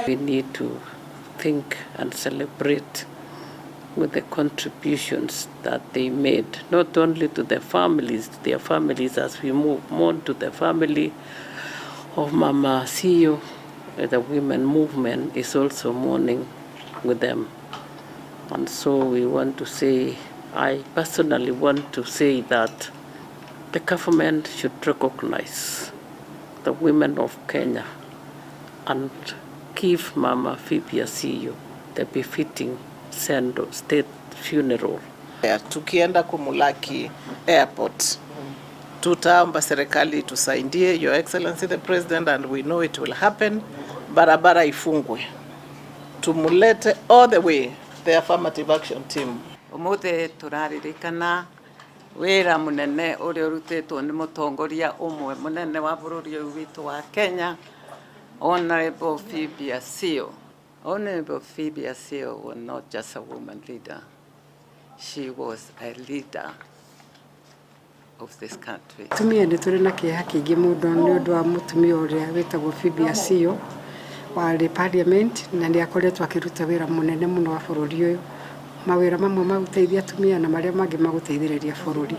We need to think and celebrate with the contributions that they made, not only to their families as we move on to the family of Mama Asiyo. The women movement is also mourning with them. And so we want to say, I personally want to say that the government should recognize the women of Kenya and give Mama Phoebe Asiyo the befitting state funeral. Tukienda kumulaki airport, tutaomba serikali tusaidie, Your Excellency the President, and we know it will happen. Barabara ifungwe, tumulete all the way the affirmative action team. Umuthi turaririkana wira munene uria urutitwo ni mutongoria umwe munene wa bururi witu wa Kenya, Honorable Phoebe Asiyo. Honorable Phoebe Asiyo was not just a woman leader. She was a leader of this country. Tumia ni turi na kieha kingi mundu ni undu wa mutumia uria witagwo Phoebe Asiyo wa parliament, na ni akoretwo akiruta wira munene muno wa bururi uyu, mawira mamwe maguteithia atumia na maria mangi maguteithĩrĩria bururi.